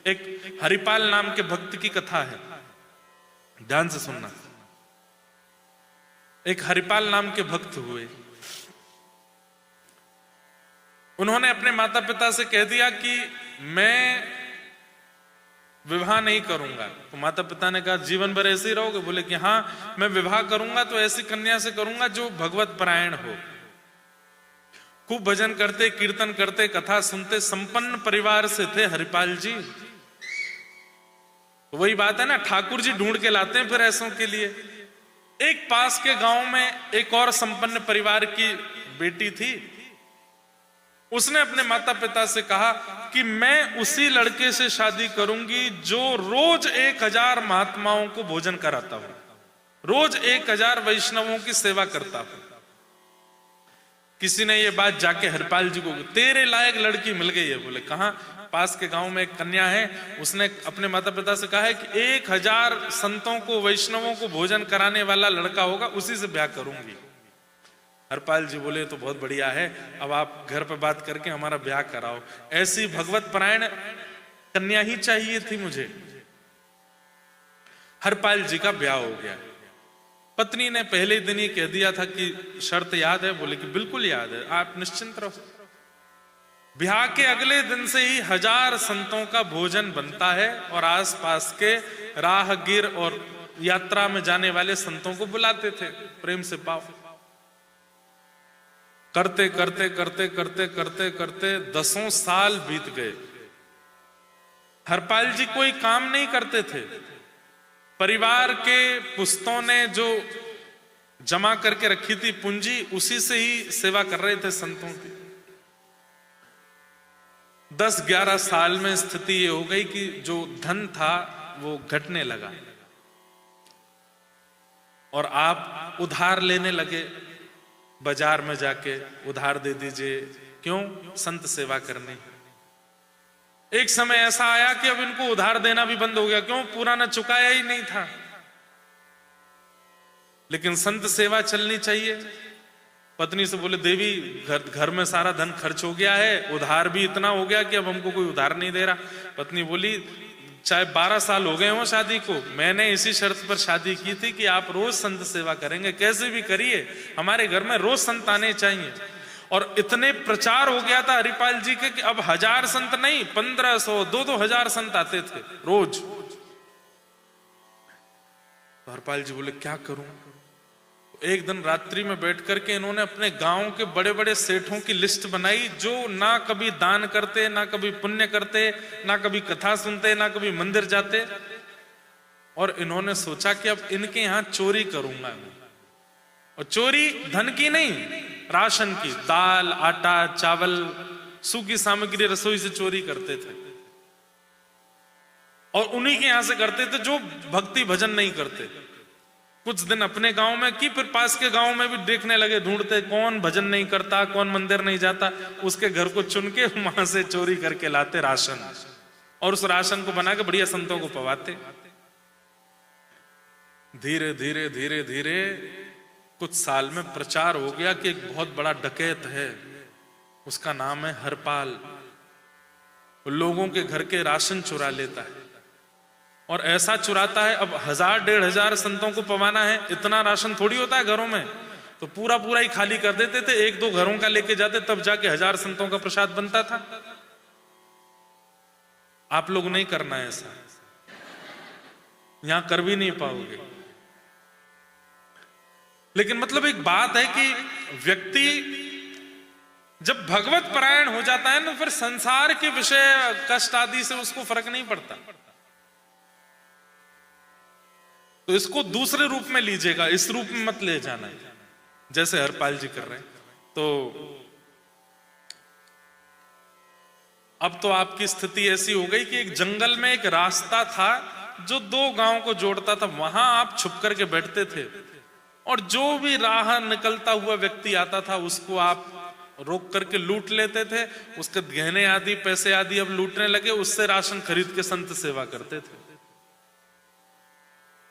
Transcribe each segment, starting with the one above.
एक हरिपाल नाम के भक्त की कथा है, ध्यान से सुनना। एक हरिपाल नाम के भक्त हुए, उन्होंने अपने माता पिता से कह दिया कि मैं विवाह नहीं करूंगा। तो माता पिता ने कहा जीवन भर ऐसे ही रहोगे? बोले कि हाँ, मैं विवाह करूंगा तो ऐसी कन्या से करूंगा जो भगवत परायण हो, खूब भजन करते, कीर्तन करते, कथा सुनते, संपन्न परिवार से थे हरिपाल जी। तो वही बात है ना, ठाकुर जी ढूंढ के लाते हैं फिर ऐसों के लिए। एक पास के गांव में एक और संपन्न परिवार की बेटी थी, उसने अपने माता पिता से कहा कि मैं उसी लड़के से शादी करूंगी जो रोज 1000 महात्माओं को भोजन कराता हूं, रोज 1000 वैष्णवों की सेवा करता हूं। किसी ने ये बात जाके हरिपाल जी को, तेरे लायक लड़की मिल गई है। बोले कहां? पास के गांव में एक कन्या है, उसने अपने माता पिता से कहा है कि 1000 संतों को, वैष्णवों को भोजन कराने वाला लड़का होगा, उसी से ब्याह करूंगी। हरपाल जी बोले तो बहुत बढ़िया है, अब आप घर पे बात करके हमारा ब्याह कराओ। ऐसी भगवत परायण कन्या ही चाहिए थी मुझे। हरपाल जी का ब्याह हो गया। पत्नी ने पहले दिन ही कह दिया था कि शर्त याद है? बोले कि बिल्कुल याद है, आप निश्चिंत रहो। ब्याह के अगले दिन से ही 1000 संतों का भोजन बनता है और आसपास के राहगीर और यात्रा में जाने वाले संतों को बुलाते थे, प्रेम से पाओ। करते करते करते करते करते करते 10 साल बीत गए। हरपाल जी कोई काम नहीं करते थे, परिवार के पुस्तों ने जो जमा करके रखी थी पूंजी, उसी से ही सेवा कर रहे थे संतों की। 10-11 साल में स्थिति ये हो गई कि जो धन था वो घटने लगा और आप उधार लेने लगे। बाजार में जाके उधार दे दीजिए, क्यों? संत सेवा करने। एक समय ऐसा आया कि अब इनको उधार देना भी बंद हो गया, क्यों? पुराना चुकाया ही नहीं था। लेकिन संत सेवा चलनी चाहिए। पत्नी से बोले देवी, घर में सारा धन खर्च हो गया है, उधार भी इतना हो गया कि अब हमको कोई उधार नहीं दे रहा। पत्नी बोली चाहे 12 साल हो गए हो शादी को, मैंने इसी शर्त पर शादी की थी कि आप रोज संत सेवा करेंगे, कैसे भी करिए, हमारे घर में रोज संत आने चाहिए। और इतने प्रचार हो गया था हरिपाल जी के कि अब 1000 संत नहीं, 1500, 2-2000 संत आते थे रोज। तो हरिपाल जी बोले क्या करूं? एक दिन रात्रि में बैठ करके इन्होंने अपने गांव के बड़े बड़े सेठों की लिस्ट बनाई, जो ना कभी दान करते, ना कभी पुण्य करते, ना कभी कथा सुनते, ना कभी मंदिर जाते। और इन्होंने सोचा कि अब इनके यहां चोरी करूंगा मैं। और चोरी धन की नहीं, राशन की, दाल, आटा, चावल, सूखी सामग्री, रसोई से चोरी करते थे। और उन्हीं के यहां से करते थे जो भक्ति भजन नहीं करते। कुछ दिन अपने गांव में की, फिर पास के गांव में भी देखने लगे, ढूंढते कौन भजन नहीं करता, कौन मंदिर नहीं जाता, उसके घर को चुन के वहां से चोरी करके लाते राशन, और उस राशन को बना के बढ़िया संतों को पवाते। धीरे धीरे धीरे धीरे कुछ साल में प्रचार हो गया कि एक बहुत बड़ा डकैत है, उसका नाम है हरपाल, लोगों के घर के राशन चुरा लेता है। और ऐसा चुराता है, अब 1000-1500 संतों को पवाना है, इतना राशन थोड़ी होता है घरों में, तो पूरा पूरा ही खाली कर देते थे। 1-2 घरों का लेके जाते, तब जाके 1000 संतों का प्रसाद बनता था। आप लोग नहीं करना है ऐसा, यहां कर भी नहीं पाओगे। लेकिन मतलब एक बात है कि व्यक्ति जब भगवत परायण हो जाता है ना, फिर संसार के विषय, कष्ट आदि से उसको फर्क नहीं पड़ता। तो इसको दूसरे रूप में लीजिएगा, इस रूप में मत ले जाना जैसे हरपाल जी कर रहे हैं। तो अब तो आपकी स्थिति ऐसी हो गई कि एक जंगल में एक रास्ता था जो 2 गांव को जोड़ता था, वहां आप छुप करके बैठते थे, और जो भी राह निकलता हुआ व्यक्ति आता था उसको आप रोक करके लूट लेते थे। उसके गहने आदि, पैसे आदि अब लूटने लगे, उससे राशन खरीद के संत सेवा करते थे।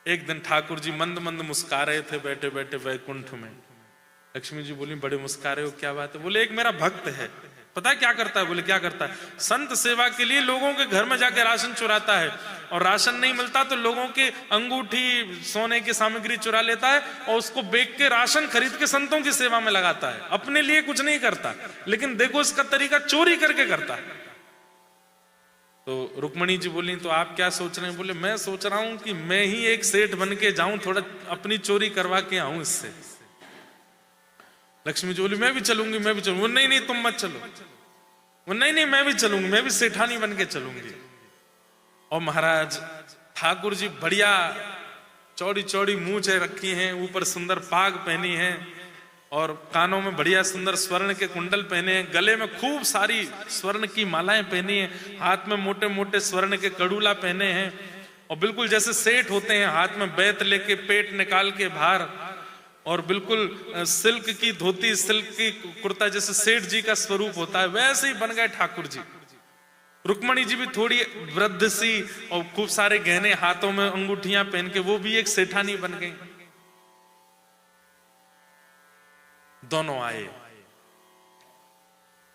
एक दिन ठाकुर जी मंद मंद मुस्का रहे थे बैठे बैठे वैकुंठ में। लक्ष्मी जी बोली बड़े मुस्का रहे हो, क्या बात है? बोले एक मेरा भक्त है, पता है क्या करता है? बोले क्या करता है? संत सेवा के लिए लोगों के घर में जाके राशन चुराता है, और राशन नहीं मिलता तो लोगों के अंगूठी, सोने की सामग्री चुरा लेता है और उसको बेच के राशन खरीद के संतों की सेवा में लगाता है। अपने लिए कुछ नहीं करता, लेकिन देखो इसका तरीका, चोरी करके करता है। तो रुक्मणी जी बोली तो आप क्या सोच रहे हैं? बोले मैं सोच रहा हूं कि मैं ही एक सेठ बन के जाऊं, थोड़ा अपनी चोरी करवा के आऊं इससे। लक्ष्मी जी बोली मैं भी चलूंगी, मैं भी चलूंगी। नहीं नहीं तुम मत चलो। वो नहीं नहीं मैं भी चलूंगी, मैं भी सेठानी बन के चलूंगी। और महाराज ठाकुर जी बढ़िया चौड़ी चौड़ी मूंछें रखी हैं, ऊपर सुंदर पाग पहनी है, और कानों में बढ़िया सुंदर स्वर्ण के कुंडल पहने हैं, गले में खूब सारी स्वर्ण की मालाएं पहनी हैं, हाथ में मोटे मोटे स्वर्ण के कड़ूला पहने हैं, और बिल्कुल जैसे सेठ होते हैं, हाथ में बैत लेके पेट निकाल के बाहर, और बिल्कुल सिल्क की धोती, सिल्क की कुर्ता, जैसे सेठ जी का स्वरूप होता है वैसे ही बन गए ठाकुर जी। रुक्मणी जी भी थोड़ी वृद्ध सी और खूब सारे गहने, हाथों में अंगूठियां पहन के वो भी एक सेठानी बन गई। दोनों आए,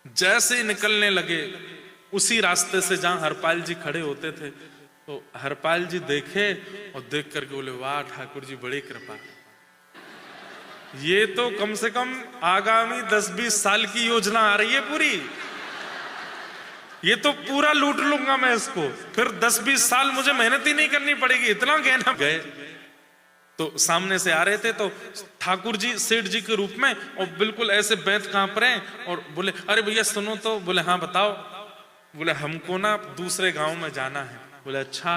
जैसे निकलने लगे उसी रास्ते से जहां हरपाल जी खड़े होते थे, तो हरपाल जी देखे और देख करके बोले वाह ठाकुर जी बड़ी कृपा, ये तो कम से कम आगामी 10-20 साल की योजना आ रही है पूरी, ये तो पूरा लूट लूंगा मैं इसको, फिर 10-20 साल मुझे मेहनत ही नहीं करनी पड़ेगी, इतना गहना। गए तो सामने से आ रहे थे तो ठाकुर जी सेठ जी के रूप में, और बिल्कुल ऐसे बैठ कांप रहे हैं, और बोले अरे भैया सुनो तो। बोले हाँ बताओ। बोले हमको ना दूसरे गांव में जाना है। बोले अच्छा,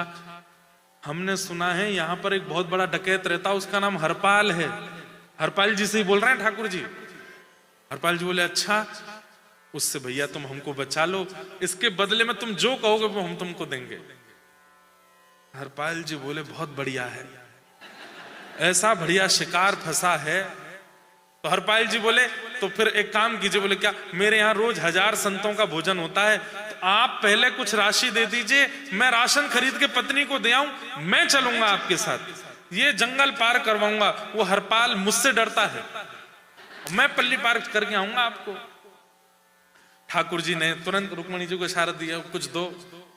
हमने सुना है यहाँ पर एक बहुत बड़ा डकैत रहता, उसका नाम हरपाल है। हरपाल जी से ही बोल रहे हैं ठाकुर जी। हरपाल जी बोले अच्छा, उससे भैया तुम हमको बचा लो, इसके बदले में तुम जो कहोगे वो हम तुमको देंगे। हरपाल जी बोले बहुत बढ़िया है, ऐसा बढ़िया शिकार फंसा है। तो हरपाल जी बोले तो फिर एक काम कीजिए। बोले क्या? मेरे यहाँ रोज 1000 संतों का भोजन होता है, तो आप पहले कुछ राशि दे दीजिए, मैं राशन खरीद के पत्नी को दे आऊं, मैं चलूंगा आपके साथ, ये जंगल पार करवाऊंगा। वो हरपाल मुझसे डरता है, मैं पल्ली पार करके आऊंगा आपको। ठाकुर जी ने तुरंत रुक्मणी जी को इशारा दिया कुछ दो।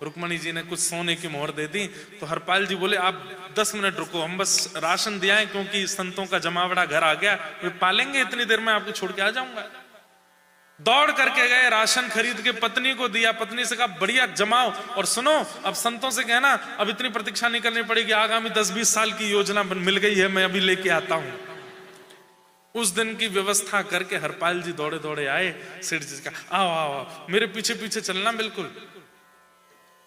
रुक्मणी जी ने कुछ सोने की मोहर दे दी। तो हरपाल जी बोले आप 10 मिनट रुको, हम बस राशन दिया है, क्योंकि संतों का जमावड़ा घर आ गया, वे पालेंगे, इतनी देर में आपको छोड़ के आ जाऊंगा। दौड़ करके गए, राशन खरीद के पत्नी को दिया, पत्नी से कहा बढ़िया जमाओ, और सुनो अब संतों से कहना अब इतनी प्रतीक्षा नहीं करनी पड़ेगी, आगामी 10-20 साल की योजना मिल गई है, मैं अभी लेके आता हूं। उस दिन की व्यवस्था करके हरपाल जी दौड़े दौड़े आए। सेठ जी का आओ आओ आओ, मेरे पीछे पीछे चलना। बिल्कुल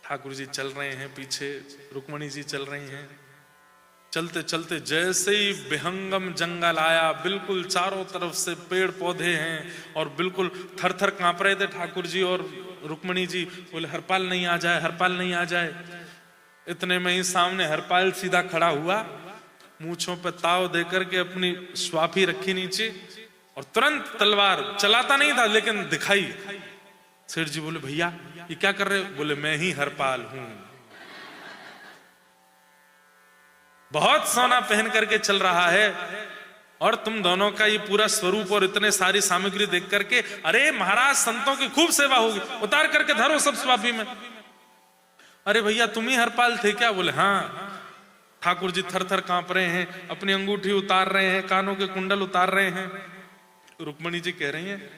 ठाकुर जी चल रहे हैं पीछे, रुक्मणी जी चल रही हैं। चलते चलते जैसे ही विहंगम जंगल आया, बिल्कुल चारों तरफ से पेड़ पौधे हैं, और बिल्कुल थर थर कांप रहे थे ठाकुर जी और रुक्मणी जी। बोले हरपाल नहीं आ जाए, हरपाल नहीं आ जाए। इतने में ही सामने हरपाल सीधा खड़ा हुआ, मूंछों पे ताव देकर के अपनी स्वाफी रखी नीचे, और तुरंत तलवार, चलाता नहीं था लेकिन दिखाई। सेठ जी बोले भैया ये क्या कर रहे हो? बोले मैं ही हरपाल हूं, बहुत सोना पहन करके चल रहा है, और तुम दोनों का ये पूरा स्वरूप और इतने सारी सामग्री देख करके, अरे महाराज संतों की खूब सेवा होगी, उतार करके धरो सब स्वाफी में। अरे भैया तुम ही हरपाल थे क्या? बोले हाँ। ठाकुर जी थर थर कांप रहे हैं, अपनी अंगूठी उतार रहे हैं, कानों के कुंडल उतार रहे हैं। रुक्मणी जी कह रही हैं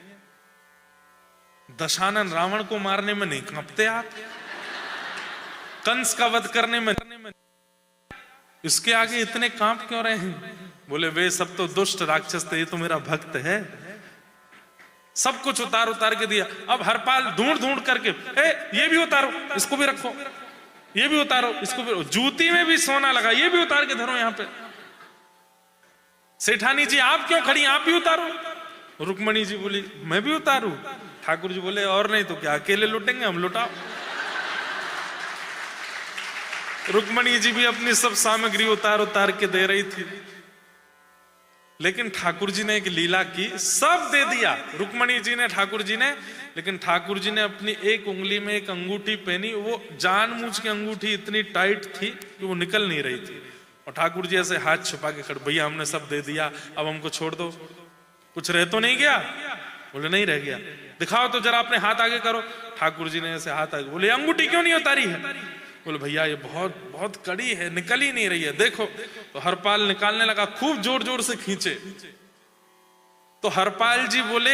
दशानन रावण को मारने में नहीं कांपते आप, कंस का वध करने में, इसके आगे इतने कांप क्यों रहे हैं? बोले वे सब तो दुष्ट राक्षस थे, ये तो मेरा भक्त है। सब कुछ उतार उतार के दिया। अब हरपाल ढूंढ ढूंढ करके ये भी उतारो, इसको भी रखो, ये भी उतारो, इसको भी, जूती में भी सोना लगा, ये भी उतार के धरो यहाँ पे। सेठानी जी आप क्यों खड़ी, आप भी उतारो। रुक्मणी जी बोली मैं भी उतारू। ठाकुर जी बोले और नहीं तो क्या, अकेले लुटेंगे हम, लुटाओ। रुक्मणी जी भी अपनी सब सामग्री उतार उतार के दे रही थी, लेकिन ठाकुर जी ने एक लीला की, सब दे दिया रुक्मणी जी ने, ठाकुर जी ने, लेकिन ठाकुर जी ने अपनी एक उंगली में एक अंगूठी पहनी, वो जानबूझ की अंगूठी इतनी टाइट थी कि वो निकल नहीं रही थी, और ठाकुर जी ऐसे हाथ छुपा के खड़े, भैया हमने सब दे दिया, अब हमको छोड़ दो, कुछ रह तो नहीं गया? बोले नहीं रह गया। दिखाओ तो जरा, अपने हाथ आगे करो। ठाकुर जी ने ऐसे हाथ आगे, बोले अंगूठी क्यों नहीं उतारी है? बोले भैया ये बहुत बहुत कड़ी है, निकल ही नहीं रही है, देखो। तो हरपाल निकालने लगा, खूब जोर जोर से खींचे। तो हरपाल जी बोले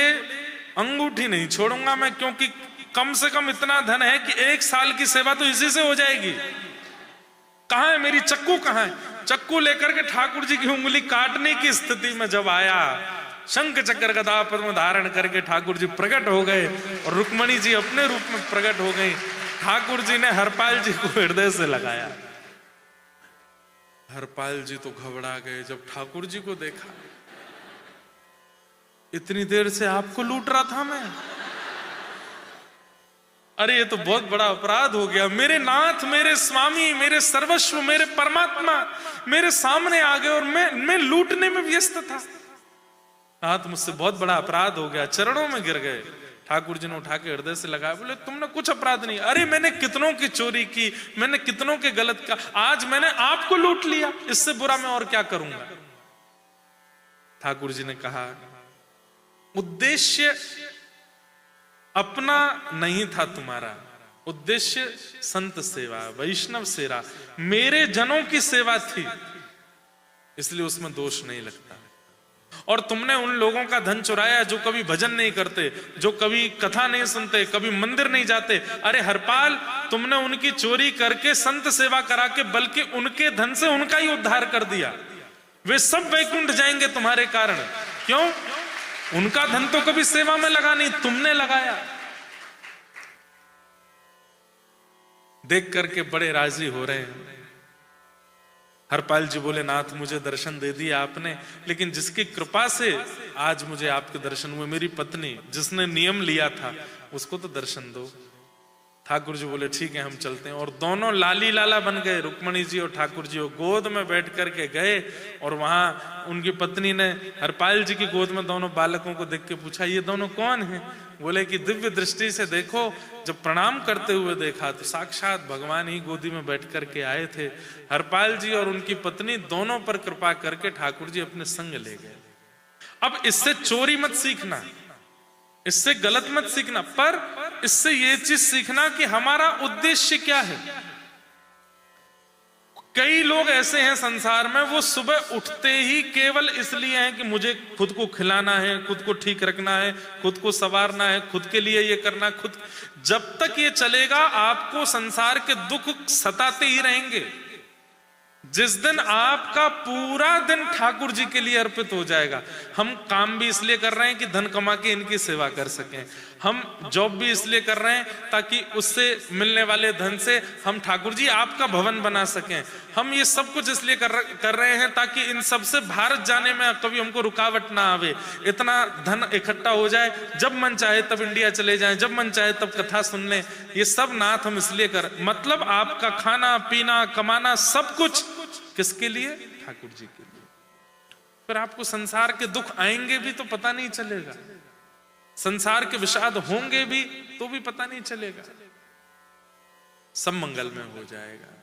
अंगूठी नहीं छोड़ूंगा मैं, क्योंकि कम से कम इतना धन है कि 1 साल की सेवा तो इसी से हो जाएगी। कहां है मेरी चक्कू, कहां है? चक्कू लेकर के ठाकुर जी की उंगली काटने की स्थिति में जब आया, शंख चक्र गदा पद्म धारण करके ठाकुर जी प्रकट हो गए और रुक्मणी जी अपने रूप में प्रकट हो गई। ठाकुर जी ने हरपाल जी को हृदय से लगाया। हरपाल जी तो घबरा गए जब ठाकुर जी को देखा। इतनी देर से आपको लूट रहा था मैं, अरे ये तो बहुत बड़ा अपराध हो गया। मेरे नाथ, मेरे स्वामी, मेरे सर्वस्व, मेरे परमात्मा मेरे सामने आ गए और मैं लूटने में व्यस्त था। नाथ मुझसे बहुत बड़ा अपराध हो गया, चरणों में गिर गए। ठाकुर जी ने उठा के हृदय से लगाया, बोले तुमने कुछ अपराध नहीं। अरे मैंने कितनों की चोरी की, मैंने कितनों के गलत का, आज मैंने आपको लूट लिया, इससे बुरा मैं और क्या करूंगा? ठाकुर जी ने कहा उद्देश्य अपना नहीं था तुम्हारा, उद्देश्य संत सेवा, वैष्णव सेवा, मेरे जनों की सेवा थी, इसलिए उसमें दोष नहीं लगता। और तुमने उन लोगों का धन चुराया जो कभी भजन नहीं करते, जो कभी कथा नहीं सुनते, कभी मंदिर नहीं जाते। अरे हरपाल, तुमने उनकी चोरी करके संत सेवा करा के, बल्कि उनके धन से उनका ही उद्धार कर दिया। वे सब वैकुंठ जाएंगे तुम्हारे कारण। क्यों? उनका धन तो कभी सेवा में लगा नहीं, तुमने लगाया। देख करके बड़े राजी हो रहे हैं। हरपाल जी बोले नाथ मुझे दर्शन दे दिया आपने, लेकिन जिसकी कृपा से आज मुझे आपके दर्शन हुए, मेरी पत्नी जिसने नियम लिया था उसको तो दर्शन दो। ठाकुर जी बोले ठीक है हम चलते हैं। और दोनों लाली लाला बन गए, रुक्मणी जी और ठाकुर जी गोद में बैठ करके गए। और वहां उनकी पत्नी ने हरपाल जी की गोद में दोनों बालकों को देख के पूछा ये दोनों कौन हैं? बोले कि दिव्य दृष्टि से देखो, जब प्रणाम करते हुए देखा तो साक्षात भगवान ही गोदी में बैठ करके आए थे। हरपाल जी और उनकी पत्नी दोनों पर कृपा करके ठाकुर जी अपने संग ले गए। अब इससे चोरी मत सीखना, इससे गलत मत सीखना, पर इससे ये चीज सीखना कि हमारा उद्देश्य क्या है। कई लोग ऐसे हैं संसार में, वो सुबह उठते ही केवल इसलिए हैं कि मुझे खुद को खिलाना है, खुद को ठीक रखना है, खुद को संवारना है, खुद के लिए ये करना, खुद। जब तक ये चलेगा आपको संसार के दुख सताते ही रहेंगे। जिस दिन आपका पूरा दिन ठाकुर जी के लिए अर्पित हो जाएगा, हम काम भी इसलिए कर रहे हैं कि धन कमा के इनकी सेवा कर सकें, हम जॉब भी इसलिए कर रहे हैं ताकि उससे मिलने वाले धन से हम ठाकुर जी आपका भवन बना सकें, हम ये सब कुछ इसलिए कर रहे हैं ताकि इन सब से भारत जाने में कभी हमको रुकावट ना आवे, इतना धन इकट्ठा हो जाए, जब मन चाहे तब इंडिया चले जाएं, जब मन चाहे तब कथा सुन लें। ये सब नाथ हम इसलिए कर, मतलब आपका खाना पीना कमाना सब कुछ किसके लिए? ठाकुर जी के लिए। फिर आपको संसार के दुख आएंगे भी तो पता नहीं चलेगा, संसार के विषाद होंगे भी तो भी पता नहीं चलेगा, सब मंगल में हो जाएगा।